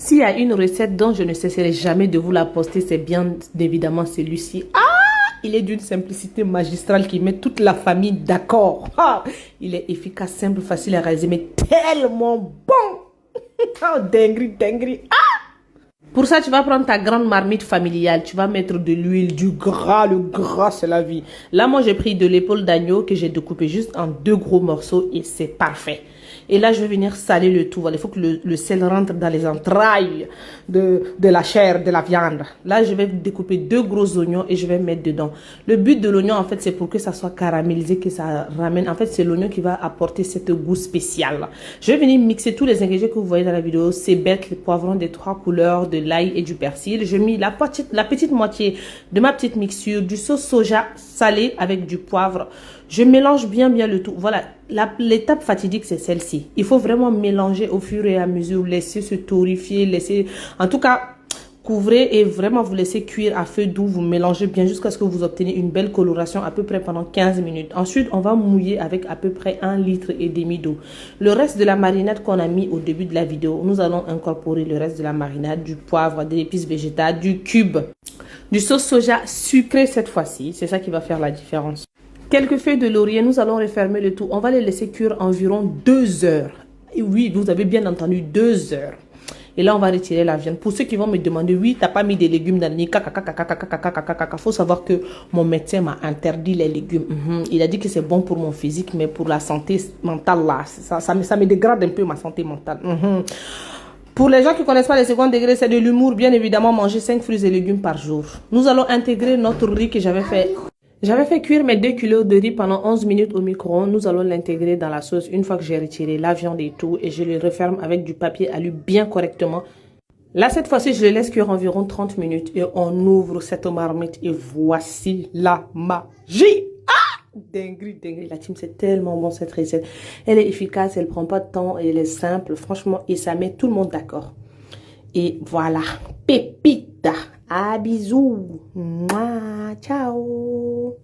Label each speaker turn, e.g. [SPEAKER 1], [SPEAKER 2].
[SPEAKER 1] S'il y a une recette dont je ne cesserai jamais de vous la poster, c'est bien évidemment celui-ci. Ah! Il est d'une simplicité magistrale qui met toute la famille d'accord. Ah! Il est efficace, simple, facile à réaliser, mais tellement bon! Oh, dinguerie, dinguerie. Pour ça, tu vas prendre ta grande marmite familiale. Tu vas mettre de l'huile, du gras. Le gras, c'est la vie. Là, moi, j'ai pris de l'épaule d'agneau que j'ai découpé juste en 2 gros morceaux et c'est parfait. Et là, je vais venir saler le tout. Voilà, il faut que le sel rentre dans les entrailles de la chair, de la viande. Là, je vais découper 2 gros oignons et je vais mettre dedans. Le but de l'oignon, en fait, c'est pour que ça soit caramélisé, que ça ramène. En fait, c'est l'oignon qui va apporter cette goût spécial. Je vais venir mixer tous les ingrédients que vous voyez dans la vidéo. C'est bête, les poivrons des 3 couleurs, de l'ail et du persil. Je mets la petite moitié de ma petite mixture, du sauce soja salé avec du poivre. Je mélange bien le tout. Voilà, l'étape fatidique, c'est celle-ci. Il faut vraiment mélanger au fur et à mesure, laisser se torréfier, laisser... En tout cas, couvrez et vraiment vous laissez cuire à feu doux. Vous mélangez bien jusqu'à ce que vous obtenez une belle coloration à peu près pendant 15 minutes. Ensuite, on va mouiller avec à peu près 1,5 litre d'eau. Le reste de la marinade qu'on a mis au début de la vidéo, nous allons incorporer le reste de la marinade, du poivre, des épices végétales, du cube, du sauce soja sucré cette fois-ci. C'est ça qui va faire la différence. Quelques feuilles de laurier, nous allons refermer le tout. On va les laisser cuire environ 2 heures. Et oui, vous avez bien entendu, 2 heures. Et là, on va retirer la viande. Pour ceux qui vont me demander, oui, t'as pas mis des légumes dans le nid. Faut savoir que mon médecin m'a interdit les légumes. Il a dit que c'est bon pour mon physique, mais pour la santé mentale, là, ça me dégrade un peu ma santé mentale. Pour les gens qui ne connaissent pas les seconds degrés, c'est de l'humour. Bien évidemment, manger 5 fruits et légumes par jour. Nous allons intégrer notre riz que j'avais fait. J'avais fait cuire mes 2 kilos de riz pendant 11 minutes au micro-ondes. Nous allons l'intégrer dans la sauce une fois que j'ai retiré la viande et tout. Et je le referme avec du papier alu bien correctement. Là, cette fois-ci, je le laisse cuire environ 30 minutes. Et on ouvre cette marmite. Et voici la magie. Ah! Dinguerie, dinguerie. La team, c'est tellement bon cette recette. Elle est efficace, elle prend pas de temps. Elle est simple, franchement. Et ça met tout le monde d'accord. Et voilà. Pépita. À bisous. Mouah, ciao.